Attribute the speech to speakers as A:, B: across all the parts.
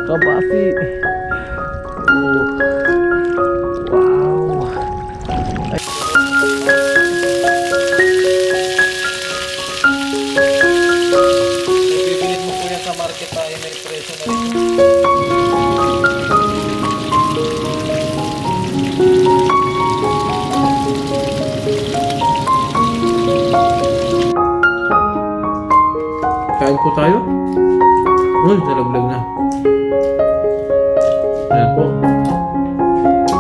A: Kabasi. Oh. Wow. Ay. Bibilin mo po yan sa market tayo, may presyo na rin. Kain po tayo. Uy, nalaglag na. Ayan po.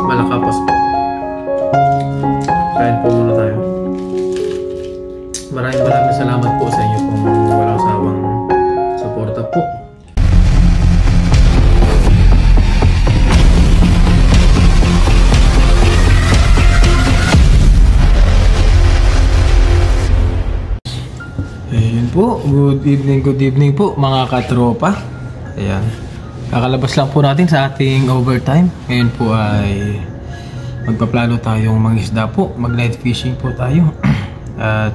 A: Malakapas po. Kain po muna tayo. Maraming salamat po sa inyo kung walang sawang suporta po. Ayan po, good evening po mga katropa. Ayan, kakalabas lang po natin sa ating overtime. Ngayon po ay magpaplano tayong mangisda po, mag night fishing po tayo. At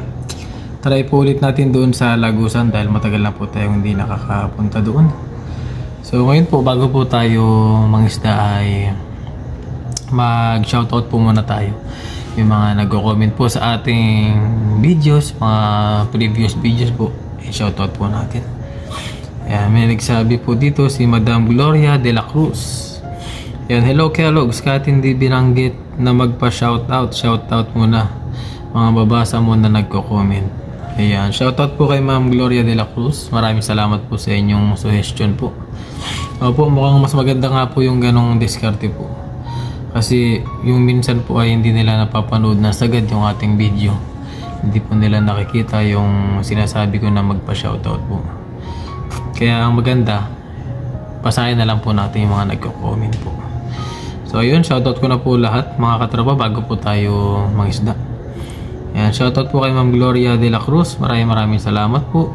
A: try po ulit natin doon sa Lagusan dahil matagal na po tayong hindi nakakapunta doon. So ngayon po, bago po tayo mangisda ay mag shoutout po muna tayo. Yung mga nagko-comment po sa ating videos, mga previous videos po, shoutout po natin. Ayan, may nagsabi po dito si Madam Gloria de la Cruz. Ayan, hello Kellogg's, kahit hindi binanggit na magpa-shoutout, shoutout muna. Mga babasa mo na nagko-comment. Ayan, shoutout po kay Ma'am Gloria de la Cruz. Maraming salamat po sa inyong suggestion po. Opo, mukhang mas maganda nga po yung ganong diskarte po. Kasi yung minsan po ay hindi nila napapanood na sagad yung ating video. Hindi po nila nakikita yung sinasabi ko na magpa-shoutout po. Kaya ang maganda, basahin na lang po natin yung mga nagko-comment po. So ayun, shoutout ko na po lahat mga katropa bago po tayo mangisda. Ayan, shoutout po kay Ma'am Gloria de la Cruz. Maraming salamat po.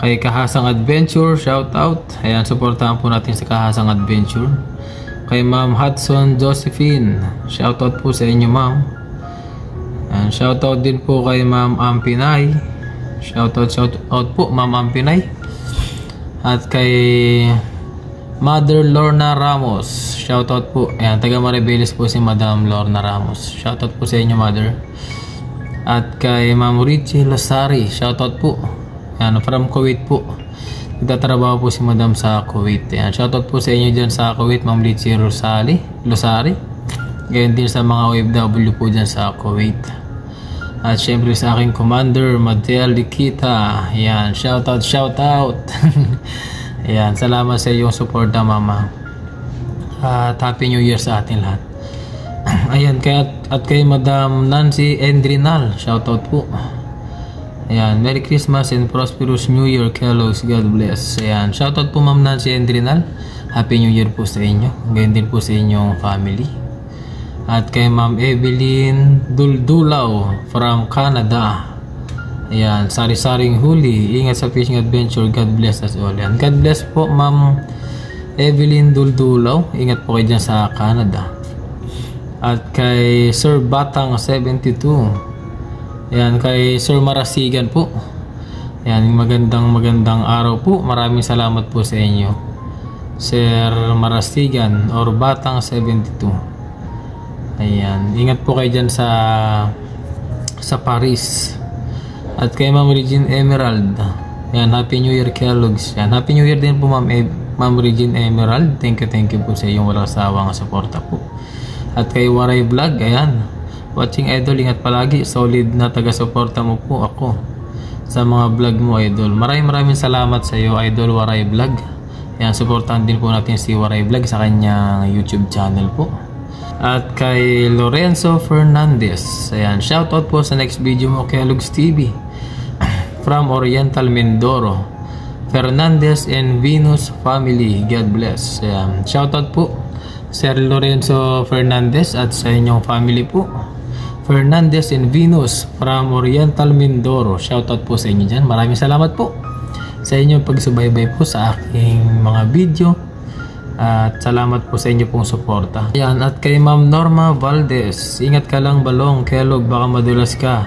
A: Kay Kahasang Adventure, shoutout. Ayan, supportahan po natin sa Kahasang Adventure. Kay Ma'am Hudson Josephine, shoutout po sa inyo ma'am. And shoutout din po kay Ma'am Ampinay. Shoutout po Ma'am Ampinay. At kay Mother Lorna Ramos, shoutout po. Ayan, taga Maribeles po si Madam Lorna Ramos. Shoutout po sa inyo mother. At kay Ma'am Richie Losari, shoutout po. Ayan, from Kuwait po. Nagtatrabaho po si Madam sa Kuwait. Ayan, shoutout po sa inyo dyan sa Kuwait, Ma'am Litsi Losari. Ganyan din sa mga OFW po dyan sa Kuwait. At syempre sa aking commander, Madel Likita. Ayan, shoutout. Ayan, salamat sa iyong suporta mama. At Happy New Year sa atin lahat. Ayan, at kay Madam Nancy Endrinal, shoutout po. Ayan, Merry Christmas and Prosperous New Year, Kellogg's. God bless. Ayan, shoutout po Ma'am Nancy Endrinal. Happy New Year po sa inyo. Ganyan din po sa inyong family. At kay Ma'am Evelyn Duldulaw from Canada. Ayan, sari-saring huli. Ingat sa fishing adventure. God bless us all. Ayan, God bless po Ma'am Evelyn Duldulaw. Ingat po kayo dyan sa Canada. At kay Sir Batang 72. Ayan, kay Sir Marasigan po. Ayan, magandang araw po. Maraming salamat po sa inyo, Sir Marasigan or Batang 72. Ayan, ingat po kayo dyan sa Paris. At kay Ma'am Regine Emerald. Ayan, Happy New Year Kellogg's. Ayan, Happy New Year din po Ma'am Regine Emerald. Thank you po sa iyong walang sawang suporta po. At kay Waray Vlog, ayan. Watching idol, ingat palagi. Solid na taga-suporta mo po ako sa mga vlog mo idol. Maraming salamat sa iyo idol Waray Vlog. Ayan, supportahan din po natin si Waray Vlog sa kanyang YouTube channel po. At kay Lorenzo Fernandez, ayan, shoutout po sa next video mo Kellogg's TV from Oriental Mindoro, Fernandez and Venus family. God bless. Ayan, shoutout po Sir Lorenzo Fernandez at sa inyong family po, Fernandez and Venus from Oriental Mindoro. Shoutout po sa inyo dyan. Maraming salamat po sa inyong pagsubaybay po sa aking mga video. At salamat po sa inyo pong suporta. Ayan, at kay Ma'am Norma Valdez, ingat ka lang balong Kellogg, baka madulas ka.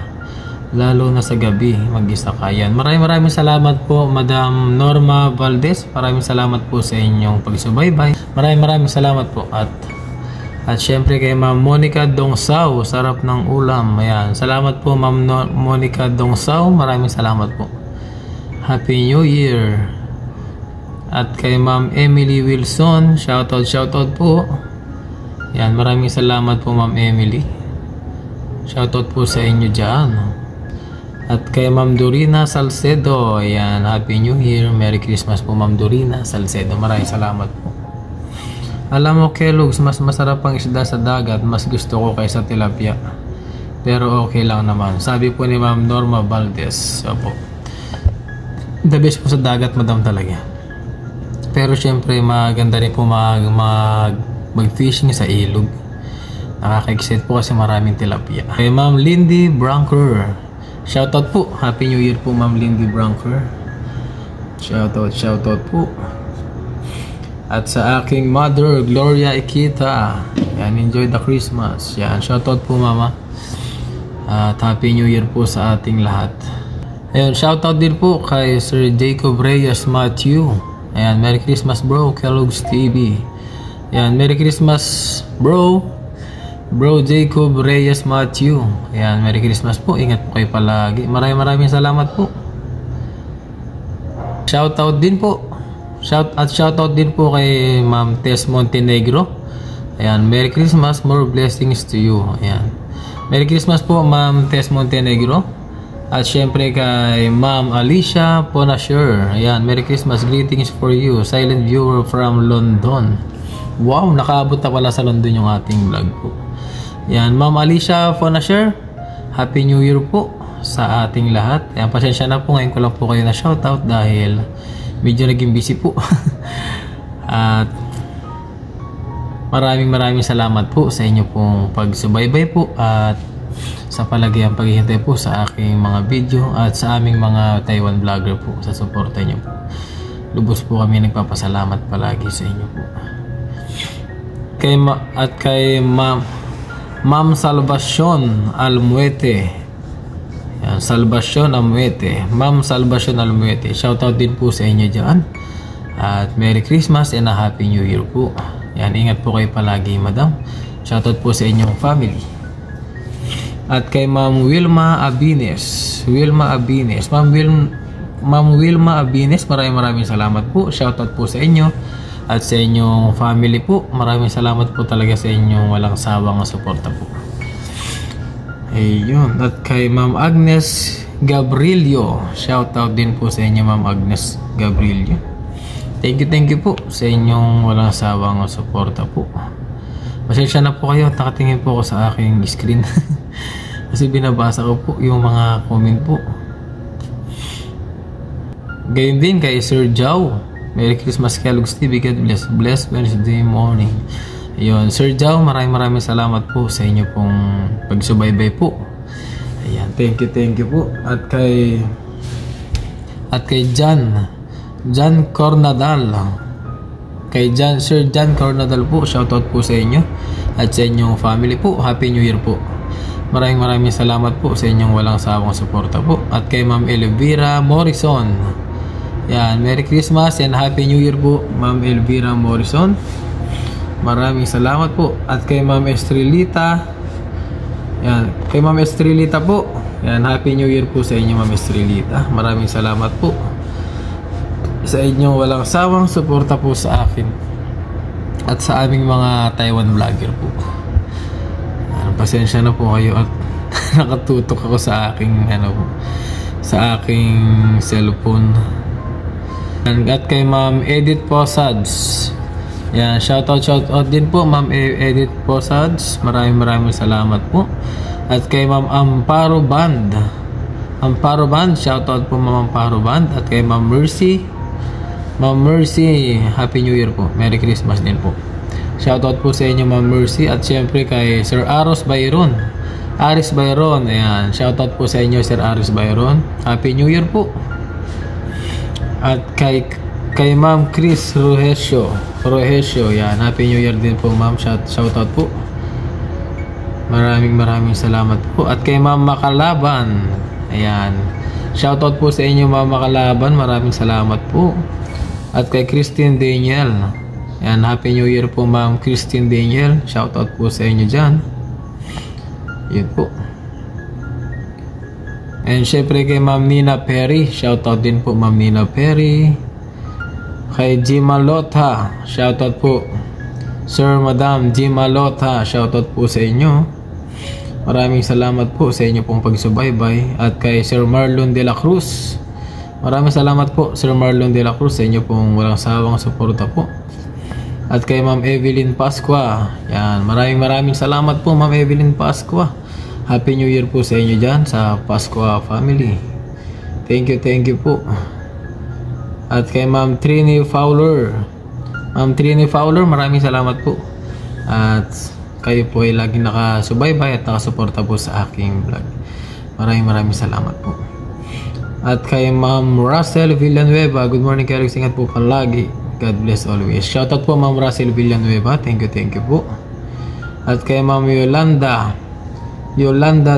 A: lalo na sa gabi, mag-isa ka. Yan. Maraming salamat po, Madam Norma Valdez. Maraming salamat po sa inyong pagsubaybay. Maraming salamat po. At syempre kay Ma'am Monica Dongsaw, sarap ng ulam. Ayan. Salamat po, Ma'am Monica Dongsaw. Maraming salamat po. Happy New Year. At kay Ma'am Emily Wilson, shoutout po. Yan, maraming salamat po, Ma'am Emily. Shoutout po sa inyo dyan. At kay Ma'am Dorina Salcedo, ayan, Happy New Year, Merry Christmas po, Ma'am Dorina Salcedo. Maraming salamat po. Alam mo, Kellogg's, mas masarap ang isda sa dagat, mas gusto ko kaysa tilapia. Pero okay lang naman. Sabi po ni Ma'am Norma Valdez. Opo. The best po sa dagat, madam, talaga. Pero syempre, maganda rin po mag-fishing sa ilog. Nakaka-excite po kasi maraming tilapia. Kay Ma'am Lindy Branker, shoutout po. Happy New Year po, Ma'am Lindy Branker. Shoutout po. At sa aking mother, Gloria Ikita. Yan, enjoy the Christmas. Yan, shoutout po, Mama. At Happy New Year po sa ating lahat. Ayun, shoutout din po kay Sir Jacob Reyes Matthew. Ayan, Merry Christmas, bro. Kellogg's TV. Ayan, Merry Christmas, bro. Bro Jacob Reyes Matthew. Ayan, Merry Christmas po. Ingat po kayo palagi. Maraming salamat po. Shoutout din po. Shoutout din po kay Ma'am Tess Montenegro. Ayan, Merry Christmas, more blessings to you. Ayan. Merry Christmas po, Ma'am Tess Montenegro. At syempre kay Ma'am Alicia Ponasher. Ayan, Merry Christmas, greetings for you. Silent viewer from London. Wow, nakaabot na pala sa London yung ating vlog po. Ayan, Ma'am Alicia Ponasher, Happy New Year po sa ating lahat. Ayan, pasensya na po, ngayon ko lang po kayo na shoutout dahil medyo naging busy po. At maraming salamat po sa inyo pong pagsubaybay po at sa palagayang paghihintay po sa aking mga video at sa aming mga Taiwan vlogger po sa suporta nyo po. Lubos po kami nagpapasalamat palagi sa inyo po. Kay Ma'am Salvacion Almuete. Yan, Salvacion Almuete. Ma'am Salvacion Almuete. Shoutout din po sa inyo dyan. At Merry Christmas and a Happy New Year po. Yan, ingat po kayo palagi, madam. Shoutout po sa inyong family. At kay Ma'am Wilma Abines. Ma'am Wilma Abines, maraming salamat po. Shoutout po sa inyo at sa inyong family po. Maraming salamat po talaga sa inyong walang sawang suporta po. Ayun. At kay Ma'am Agnes Gabrilio, shoutout din po sa inyo, Ma'am Agnes Gabrilio. Thank you po sa inyong walang sawang suporta po. Pasensya na po kayo, nakatingin po ako sa aking screen. Kasi binabasa ko po yung mga comment po. Gayon din kay Sir Jao. Merry Christmas, Kellogg's TV. God bless. Blessed Wednesday morning. Ayun, Sir Jao, maraming salamat po sa inyo pong pagsubaybay po. Ayan, thank you po. At kay John Cornadal. Sir John Cornadal po, shoutout po sa inyo at sa inyong family po. Happy New Year po. Maraming salamat po sa inyong walang sawang suporta po. At kay Ma'am Elvira Morrison. Yan, Merry Christmas and Happy New Year po, Ma'am Elvira Morrison. Maraming salamat po. At kay Ma'am Estrelita. Yan, kay Ma'am Estrelita po. Yan, Happy New Year po sa inyo, Ma'am Estrelita. Maraming salamat po sa inyong walang sawang suporta po sa akin at sa aming mga Taiwan vlogger po. Pasensya na po kayo at nakatutok ako sa aking sa aking cellphone. At kay Ma'am Edith Posads. Yan, shoutout din po, Ma'am Edith Posads. Maraming salamat po. At kay Ma'am Amparo Band. Shoutout po, Ma'am Amparo Band. At kay Ma'am Mercy. Happy New Year po. Merry Christmas din po. Shoutout po sa inyo, Ma'am Mercy. At syempre kay Sir Aris Bayron. Ayan, shoutout po sa inyo, Sir Aris Bayron. Happy New Year po. At kay Ma'am Chris Rogesio. Yan, Happy New Year din po, Ma'am. Shoutout po. Maraming salamat po. At kay Ma'am Makalaban. Ayan. Shoutout po sa inyo Mama Kalaban. Maraming salamat po. At kay Christine Daniel. Ayan, Happy New Year po Ma'am Christine Daniel. Shoutout po sa inyo dyan. Yun po. And syempre kay Ma'am Nina Perry. Shoutout din po Ma'am Nina Perry. Kay Jima Lotha. Shoutout po Sir Madam Jima Lotha. Shoutout po sa inyo. Maraming salamat po sa inyo pong pagsubaybay. At kay Sir Marlon de la Cruz, maraming salamat po Sir Marlon de la Cruz sa inyo pong walang sawang suporta po. At kay Ma'am Evelyn Pasqua, yan, maraming salamat po Ma'am Evelyn Pasqua. Happy New Year po sa inyo dyan sa Pasqua family. Thank you po. At kay Ma'am Trini Fowler, Ma'am Trini Fowler, maraming salamat po. At kayo po ay laging nakasubaybay at nakasuporta po sa aking vlog. Maraming salamat po. At kay Ma'am Russell Villanueva, good morning kayo, ingat po palagi. God bless always. Shoutout po Ma'am Russell Villanueva. Thank you po. At kay Ma'am Yolanda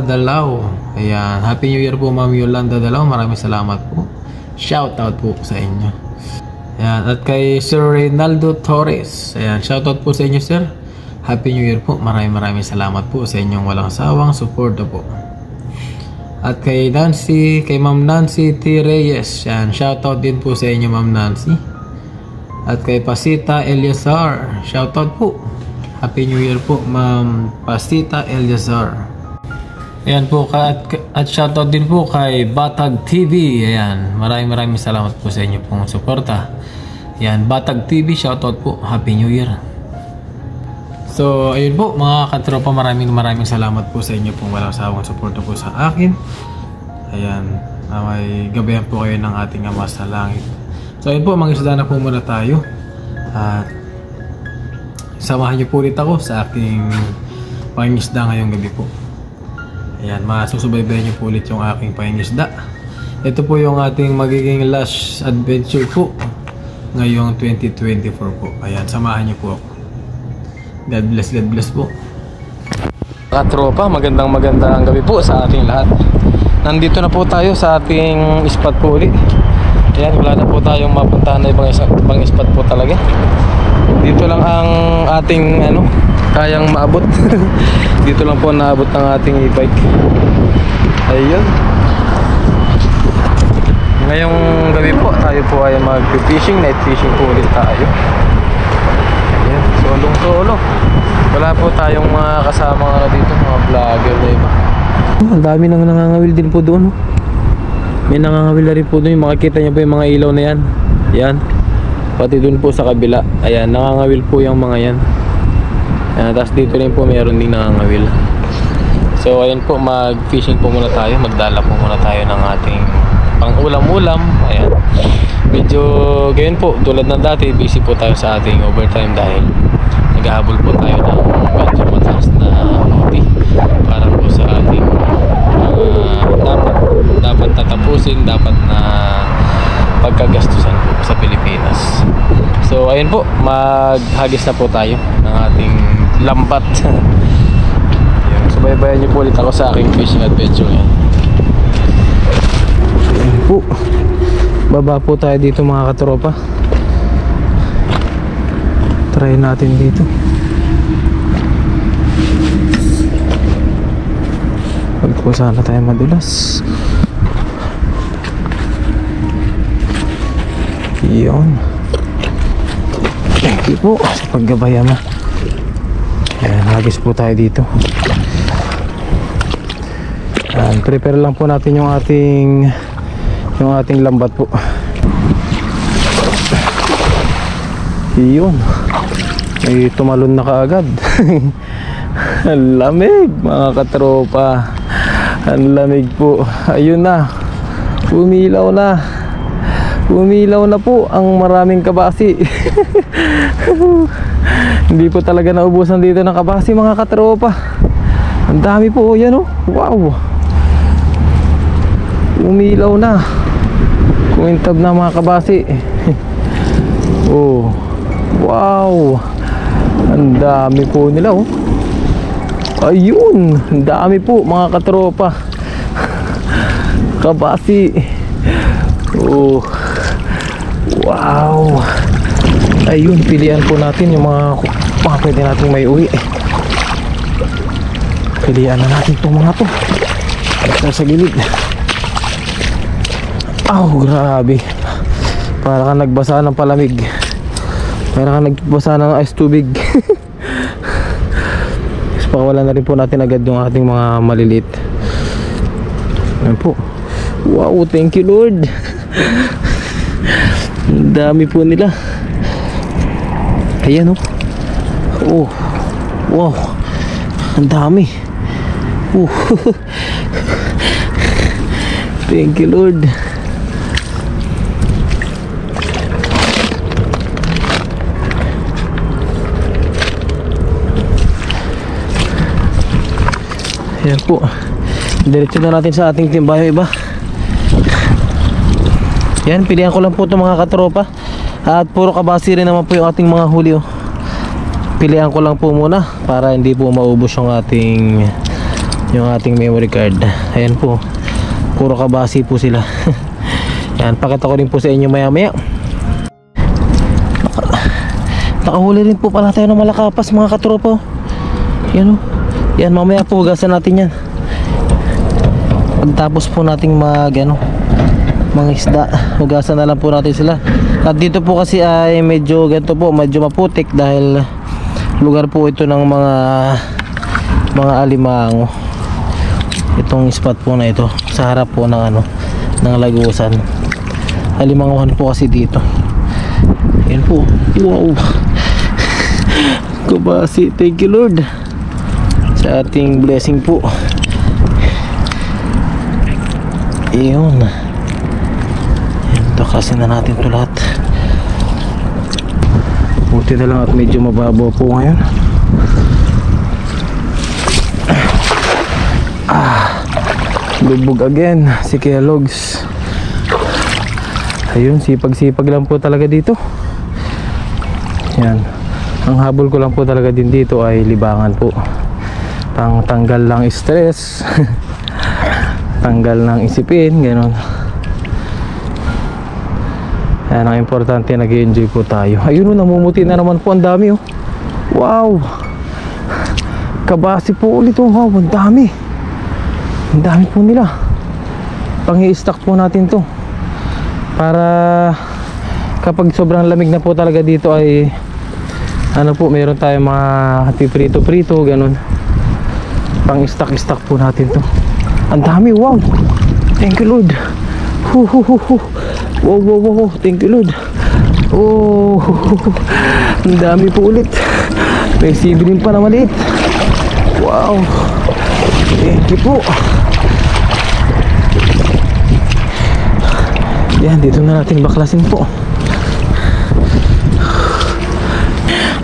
A: Dalao. Ayan, Happy New Year po Ma'am Yolanda Dalao. Maraming salamat po. Shoutout po sa inyo. Ayan, at kay Sir Reynaldo Torres. Ayan, shoutout po sa inyo sir. Happy New Year po. Maraming salamat po sa inyong walang sawang suporta po. At kay Ma'am Nancy T. Reyes. Yan, shoutout din po sa inyo Ma'am Nancy. At kay Pasita Eliazar. Shoutout po. Happy New Year po Ma'am Pasita Eliazar. Ayan po. At shoutout din po kay Batag TV. Ayan, maraming salamat po sa inyo pong suporta. Ayan, Batag TV. Shoutout po. Happy New Year. So, ayun po mga katropa, maraming salamat po sa inyo pong walang sawang suporta po sa akin. Ayan, may gabayan po kayo ng ating Ama sa Langit. So, ayun po, mag-isda na po muna tayo. At samahan niyo po ulit ako sa aking pangingisda ngayong gabi po. Ayan, masusubaybayan niyo po ulit yung aking pangingisda. Ito po yung ating magiging last adventure po ngayong 2024 po. Ayan, samahan niyo po ako. God bless po. Katropa, magandang gabi po sa ating lahat. Nandito na po tayo sa ating spot po ulit. Ayan, wala na po tayong mapuntahan na ibang spot po talaga. Dito lang ang ating kayang maabot. Dito lang po naabot ang ating e-bike. Ayun. Ngayong gabi po, tayo po ay mag-fishing, night fishing po ulit tayo. Solong-solo. Wala po tayong mga kasama dito, mga vlogger na iba. Ang dami nang nangangawil din po doon. May nangangawil na rin po doon. Makikita nyo po yung mga ilaw na yan. Yan. Pati doon po sa kabila. Ayan, nangangawil po yung mga yan. Ayan, tapos dito rin po mayroon din nangangawil. So ayan po, mag-fishing po muna tayo. Magdala po muna tayo ng ating pang-ulam-ulam. Ayan. Medyo gayon po, tulad ng dati, busy po tayo sa ating overtime dahil naghahabol po tayo ng medyo mataas na OT para po sa ating dapat tatapusin, dapat na pagkagastusan po sa Pilipinas. So ayun po, maghagis na po tayo ng ating lambat. Subaybayan niyo po ulit ako sa aking fishing adventure yan. Ayun po, baba po tayo dito mga katropa. Try natin dito. Huwag po sana tayo madulas. Yun. Thank you po sa paggabaya mo. Ayan, hagis po tayo dito. Ayan, prepare lang po natin yung ating lambat po. Yun. May tumalon na kaagad. Ang lamig mga katropa. Ang lamig po. Ayun na. Umilaw na. Umilaw na po ang maraming kabasi. Hindi po talaga naubusan dito ng kabasi mga katropa. Ang dami po. Yan oh. Wow. Umilaw na. Kumintab na mga kabasi. Oh. Wow. Ang dami po nila oh. Ayun, ang dami po mga katropa. Kabasi. Oh. Wow. Ayun, pilihan po natin yung mga pwede natin may uwi. Pilihan na natin itong mga to. Ito sa gilid. Grabe. Para ka nagbasa ng palamig. Para ka nagbasa ng ice tubig. Pakawalan na rin po natin agad yung ating mga maliliit. Ayan po. Wow, thank you Lord. Ang dami po nila. Ayan oh. Wow. Ang dami. Thank you Lord. Ayan po. Diretso na natin sa ating timbayo iba. Yan, pilihan ko lang po itong mga katropa. At puro kabasi rin naman po yung ating mga huli oh. Pilihan ko lang po muna para hindi po maubos yung ating memory card. Ayan po. Puro kabasi po sila. Yan, pakita ko rin po sa inyo maya maya. Nakahuli rin po pala tayo ng malakapas mga katropa oh. Yan oh. Yan, mamaya po hugasan natin yan. Pagtapos po nating mga isda, hugasan na lang po natin sila. At dito po kasi ay medyo ganito po, medyo maputik dahil lugar po ito ng mga alimango. Itong spot po na ito sa harap po ng ng lagusan. Alimanguhan po kasi dito. Yan po. Wow. Kabasi, thank you Lord sa ating blessing po. Iyon. Ito kasi na natin ito lahat. Buti na lang at medyo mababaw po ngayon. Lubog again si Kuya Logs. Ayun, sipag-sipag lang po talaga dito. Yan. Ang habol ko lang po talaga din dito ay libangan po. Tanggal lang stress. Tanggal ng isipin, gano'n. Yan ang importante, nag-enjoy po tayo. Ayun, namumuti na naman po, ang dami oh. Wow. Kabasi po ulit oh. Wow, ang dami. Ang dami po nila. Pang-i-stack po natin to para kapag sobrang lamig na po talaga dito ay meron tayong mga piprito-prito, gano'n. Pang-stack po natin to. Ang dami, wow. Thank you Lord. Wow. Thank you Lord. Oh, ang dami po ulit. May sibilin pa na maliit. Wow. Thank you po. Yan, dito na natin baklasin po.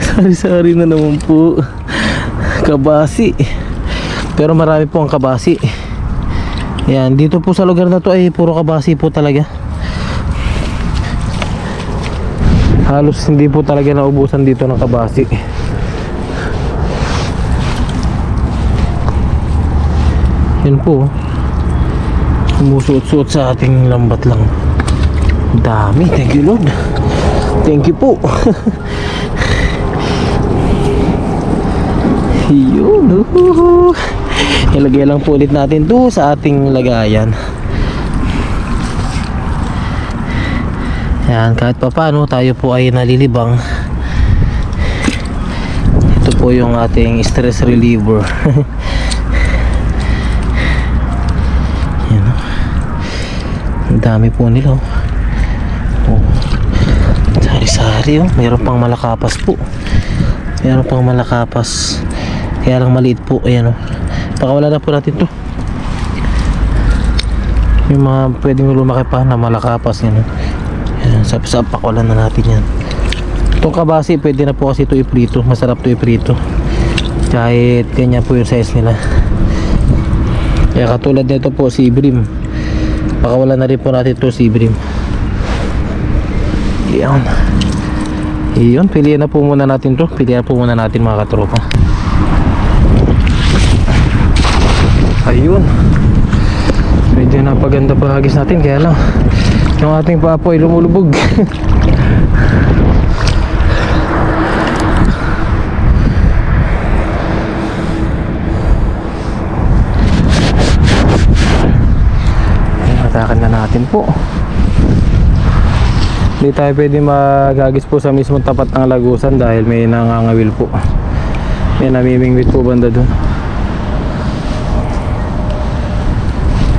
A: Sari-sari na naman po. Kabasi. Pero marami po ang kabasi. Yan, dito po sa lugar na to ay puro kabasi po talaga. Halos hindi po talaga naubusan dito ng kabasi. Yan po. Sumusuot-suot sa ating lambat lang. Dami, thank you Lord. Thank you po. Yun. Ilagay lang po ulit natin to sa ating lagayan. Yan, kahit pa paano tayo po ay nalilibang. Ito po yung ating stress reliever. Yan. Ang dami po nila oh. Sari-sari oh. Mayroon pang malakapas po. Mayroon pang malakapas. Kaya lang maliit po. Ayan oh. Pakawala na po natin to. Yung mga pwedeng lumaki pa na malakapas yan. Ayan, sap-sap, pakawala na natin yan. Itong kabasi pwede na po kasi ito iprito. Masarap ito iprito. Kahit ganyan po yung size nila. Kaya katulad nito po si Ibrim. Pakawala na rin po natin ito si Ibrim. Ayan. Iyon, pilihan na po muna natin to. Pilihan po muna natin mga katropa. Ayun. Medyo napaganda pa hagis natin, kaya lang yung ating paapo ay lumulubog. Hatakan na natin po. Hindi tayo pwede maghagis po sa mismong tapat ng lagusan dahil may nangangawil po. May namimingwit po banda dun.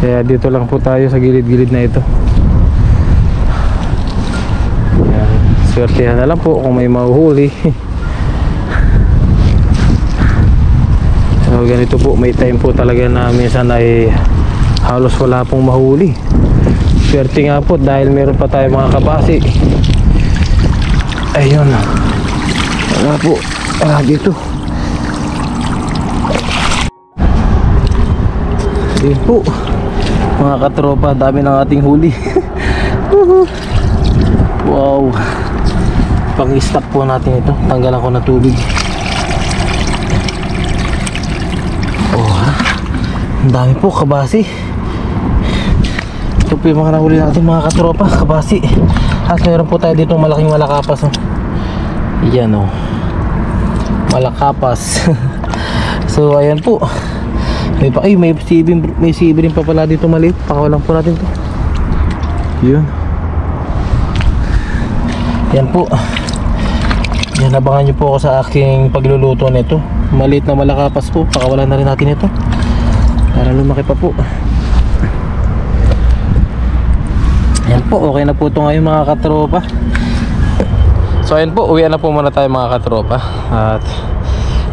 A: Kaya dito lang po tayo sa gilid-gilid na ito. Ayan. Swertihan na lang po kung may mahuhuli. So ganito po, may time po talaga na minsan ay halos wala pong mahuli. Swerte nga po dahil meron pa tayo mga kabasi. Ayun. Wala po. Dito. Ayun po. Mga katropa, dami ng ating huli. Wow. Pang-stack po natin ito. Tanggalan ko na tubig. Oh, ang dami po kabasi. Ito po yung mga nahuli natin mga katropa, kabasi. At meron po tayo dito malaking malakapas. Yan o, malakapas. So ayan po. May sibi rin pa pala dito maliit. Pakawalan po natin to. Yun. Yan po. Yan, abangan nyo po ako sa aking pagluluto nito. Maliit na malakapas po. Pakawalan na rin natin ito para lumaki pa po. Yan po, okay na po ito ngayon mga katropa. So ayan po, uwian na po muna tayo mga katropa. At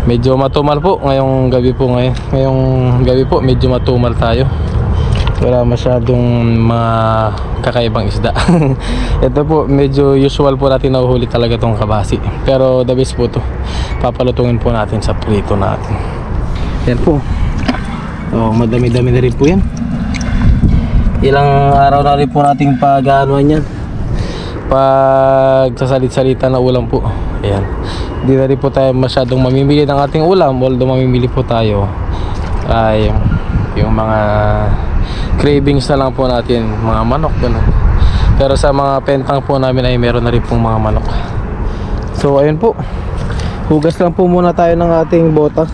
A: medyo matumal po ngayong gabi po ngayong gabi po medyo matumal tayo. Wala masyadong mga kakaibang isda. Ito po, medyo usual po natin nahuhuli talaga tong kabasi. Pero the best po to. Papalutungin po natin sa prito natin. Yan po. Oh, madami-dami na rin po yan. Ilang araw na rin po nating pag-aanuan yan. Pagsasalit-salita na ulam po. Ayan. Hindi na rin po tayo masyadong mamimili ng ating ulam. Although mamimili po tayo ay yung mga cravings na lang po natin, mga manok ganun. Pero sa mga pentang po namin ay meron na rin pong mga manok. So ayun po, hugas lang po muna tayo ng ating bota.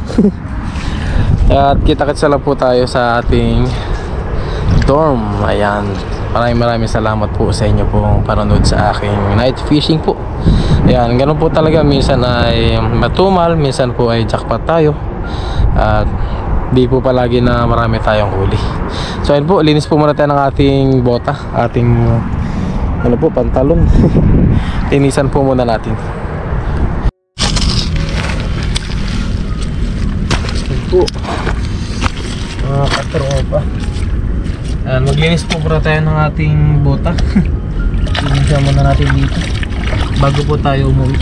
A: At kita-kitsa lang po tayo sa ating dorm. Ayan, maraming salamat po sa inyo pong panonood sa aking night fishing po. Ayan, ganun po talaga, minsan ay matumal, minsan po ay jackpot tayo. At di po palagi na marami tayong huli. So ayun po, linis po muna tayo ng ating bota, ating ano po, pantalon. Linisan po muna natin. Ayun po mga katropa. Maglinis po muna tayo ng ating bota. Linisan muna natin dito bago po tayo umuwi.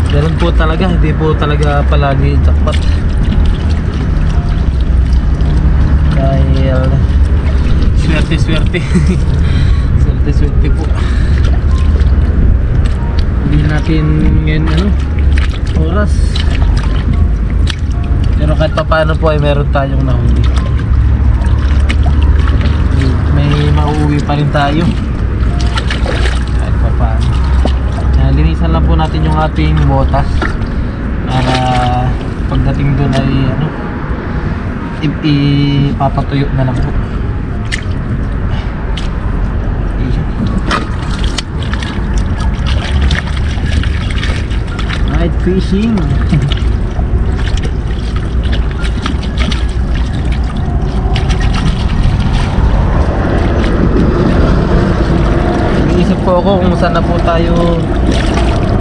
A: Ganun po talaga, hindi po talaga palagi jackpot. Dahil swerte swerte po. Hindi natin ngayon oras. Pero kahit pa paano po ay meron tayong nahuli. May mauuwi pa rin tayo kahit pa paano. Linisan lang po natin yung ating botas para pagdating doon ay ipapatuyo na lang po. Night fishing. Naisip po ako kung saan na po tayo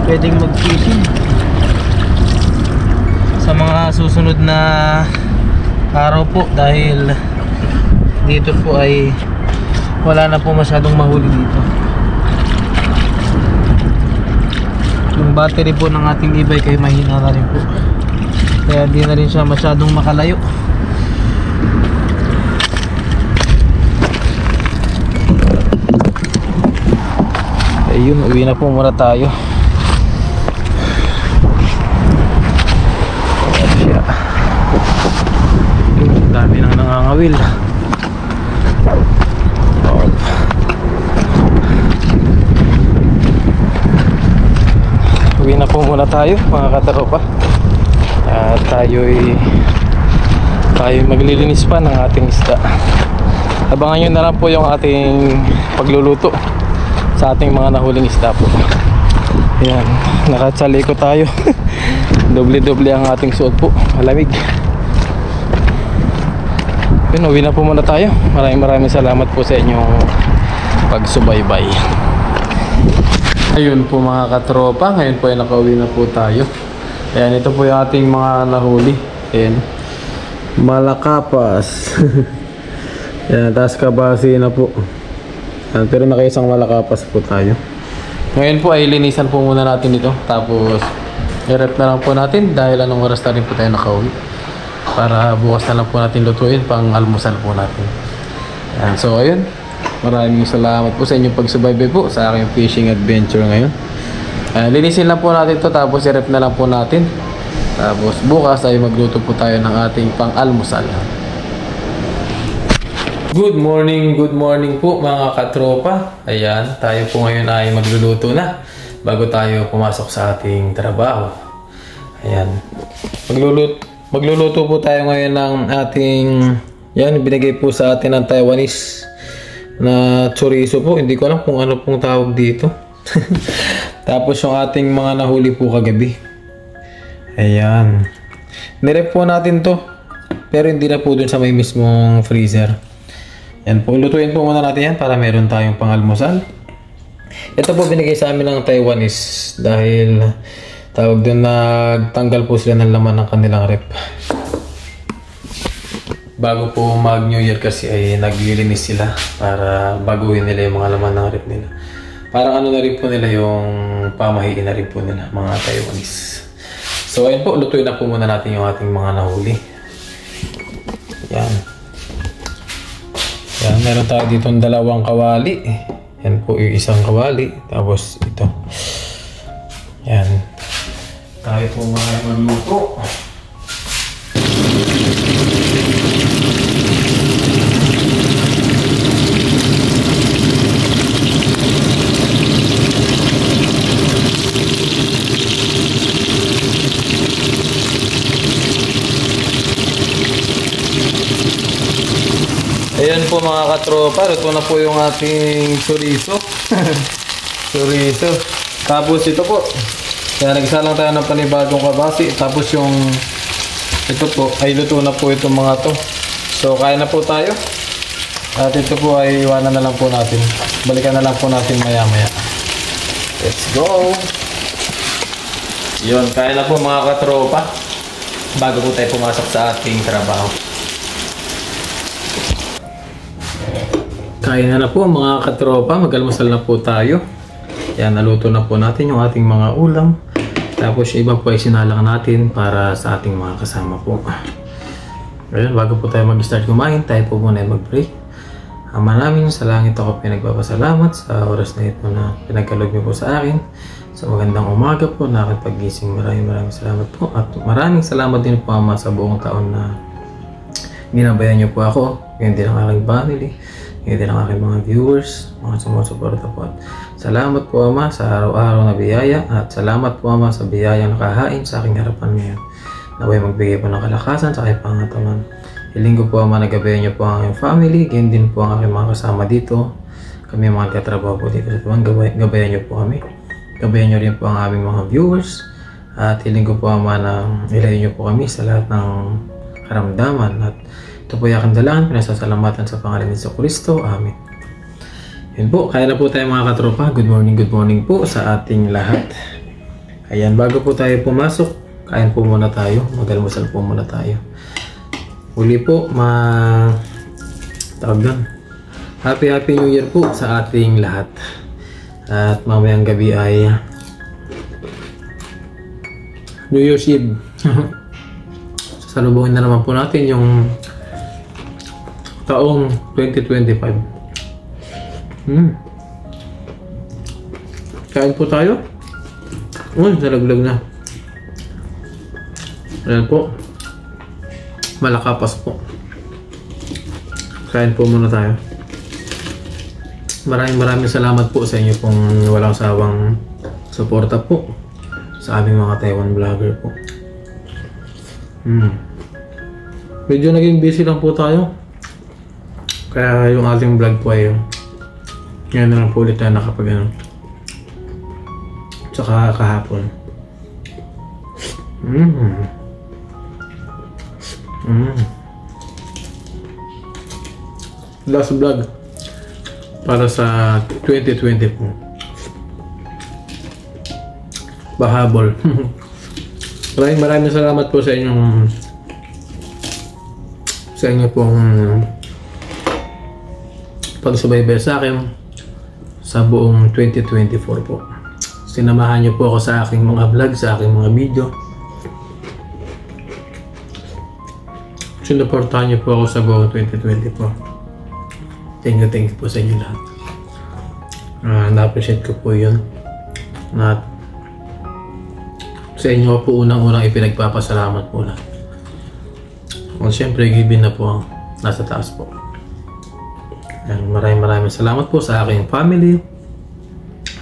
A: pwedeng mag-fishing sa mga susunod na araw po, dahil dito po ay wala na po masyadong mahuli dito. Yung battery po ng ating e-bike ay mahina na rin po, kaya di na rin siya masyadong makalayo. Ayun, uwi na po muna tayo. Siya. Dami nang nangangawil. Uwi na po muna tayo mga katropa. At tayo'y maglilinis pa ng ating isda. Abangan nyo na lang po yung ating pagluluto sa ating mga nahuling isda po. Ayan, nakatsaliko tayo. Doble-doble ang ating suot po, malamig. Yun, uwi na po muna tayo. Maraming salamat po sa inyong pagsubaybay. Ayun po mga katropa, ngayon po ay nakauwi na po tayo. Ayan, ito po yung ating mga nahuli. Ayan, malakapas. Ayan, taas kabasi na po. Ayan, pero nakaisang malakapas po tayo. Ngayon po ay linisan po muna natin ito. Tapos i-rep na lang po natin dahil anong oras na rin po tayo nakauwi. Para bukas na lang po natin lutuin pang almusal po natin. Ayan, so ayun, maraming salamat po sa inyong pagsubaybay po sa aking fishing adventure ngayon. Linisin lang po natin to, tapos i-rep na lang po natin. Tapos bukas ay magluto po tayo ng ating pang almusal. Good morning po mga katropa. Ayan, tayo po ngayon ay magluluto na bago tayo pumasok sa ating trabaho. Ayan, magluluto po tayo ngayon ng ating, yan, binigay po sa atin ng Taiwanese na chorizo po. Hindi ko alam kung ano pong tawag dito. Tapos yung ating mga nahuli po kagabi. Ayan, nirep po natin to, pero hindi na po dun sa may mismong freezer. Yan po, lutuin po muna natin yan para meron tayong pangalmusal. Ito po binigay sa amin ng Taiwanese dahil tawag doon, nagtanggal po sila ng laman ng kanilang rep. Bago po mag New Year kasi ay naglilinis sila para baguhin nila yung mga laman ng rep nila. Parang ano na rin po nila, yung pamahiin na rin po nila, mga Taiwanese. So ayun po, lutuin na po muna natin yung ating mga nahuli. Yan. Yan, meron tayo dito ng dalawang kawali. Yan po yung isang kawali. Tapos ito. Yan. Tayo po mga magluto. Ayan po mga katropa, ito na po yung ating chorizo. Chorizo. Tapos ito po, kaya nagsalang tayo ng panibagong kabasi. Tapos yung ito po, ay luto na po itong mga to. So kaya na po tayo. At ito po ay iwanan na lang po natin. Balikan na lang po natin maya maya. Let's go! Yun, kaya na po mga katropa, bago po tayo pumasok sa ating trabaho. Kain na po mga katropa, mag-almusal na po tayo. Yan, naluto na po natin yung ating mga ulam. Tapos yung iba po ay sinalang natin para sa ating mga kasama po. Ngayon, bago po tayo mag-start kumain, tayo po muna mag-break. Ama namin sa langit, ako pinagpapasalamat sa oras na ito na pinagkalog niyo po sa akin. Sa magandang umaga po na aking pag-gising, maraming salamat po. At maraming salamat din po Ama sa buong taon na ginabayan niyo po ako. Ngayon din ang aking family. Ngayon din ang aking mga viewers, mga sumusuporta po. At salamat po Ama sa araw-araw na biyaya. At salamat po Ama sa biyayang nakahain sa aking harapan ngayon. Naway magbigay po ng kalakasan sa aking pangatawan. Hiling ko po Ama na gabayan niyo po ang aking family. Ganyan din po ang aking mga kasama dito. Kami mga katrabaho po dito sa tuwang. Gabayan niyo po kami. Gabayan niyo rin po ang aming mga viewers. At hiling ko po Ama na ilayo niyo po kami sa lahat ng karamdaman. At ito po yung aking dalangin, pinasasalamatan sa pangalan ni Kristo. Amen. Yun po, kaya na po tayo mga katropa. Good morning po sa ating lahat. Ayan, bago po tayo pumasok, kain po muna tayo. Mag-almusal po muna tayo. Uli po, tawag doon. Happy New Year po sa ating lahat. At mamayang gabi ay New Year's Eve. Sasalubungin na naman po natin yung taong 2025. Kain po tayo. Uy, nalaglag na. Ayan po. Malakapas po. Kain po muna tayo. Maraming salamat po sa inyo pong walang sawang suporta po sa aming mga Taiwan vlogger po. Medyo naging busy lang po tayo. Kaya yung ating vlog po ay ngayon na lang po ulit tayo nakapag tsaka kahapon. Last vlog para sa 2020 po. Bahabol. Maraming salamat po sa inyo pong pagsubaybay sa akin sa buong 2024 po. Sinamahan niyo po ako sa aking mga vlog, sa aking mga video. Sinuportahan niyo po ako sa buong 2024. Thank you po sa inyo lahat. Na-appreciate ko po yun. At sa inyo po unang-unang ipinagpapasalamat po lahat. At syempre, given na po nasa taas po. And maraming salamat po sa aking family,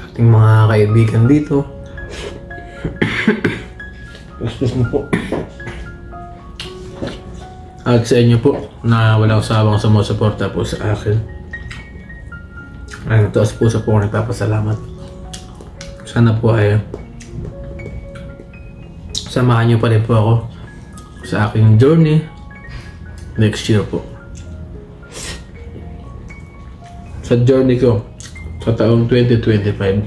A: ating mga kaibigan dito. Excuse me po. At sa inyo po na walang sawang sumusuporta po sa akin. Ay, taas po sa po nagpapasalamat. Sana po ay samahan nyo pa rin po ako sa aking journey next year po. Sa journey ko sa taong 2025.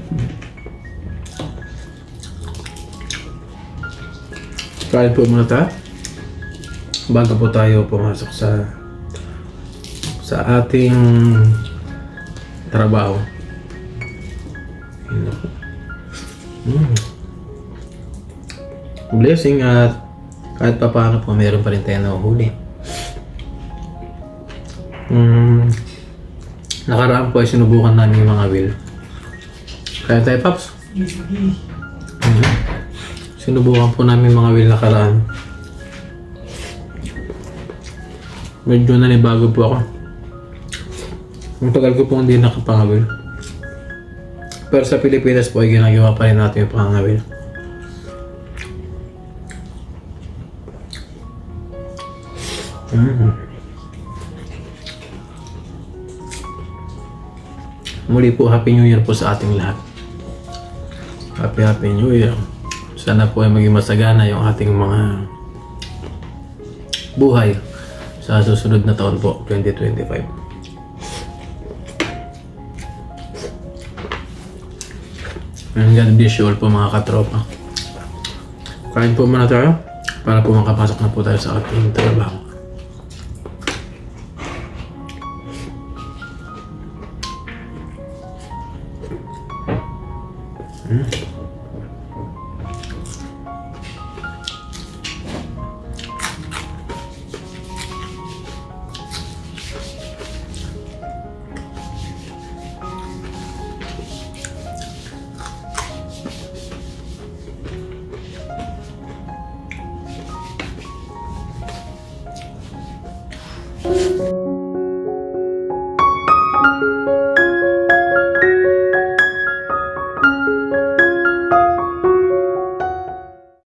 A: Kain po muna tayo bago po tayo pumasok sa ating trabaho. Blessing at kahit pa paano po meron pa rin tayo nahuhuli. Nakaraan po ay sinubukan namin yung mga wheel. Kaya tayo, Paps? Sinubukan po namin mga wheel nakaraan. Medyo nanibago po ako. Ang tagal ko po hindi nakapangawil. Pero sa Pilipinas po ay ginagawa pa rin natin yung pangawil. Muli po, Happy New Year po sa ating lahat. Happy New Year. Sana po ay maging masagana yung ating mga buhay sa susunod na taon po, 2025. And God bless you all po mga katropa. Kain po muna tayo para po makapasok na po tayo sa ating trabaho.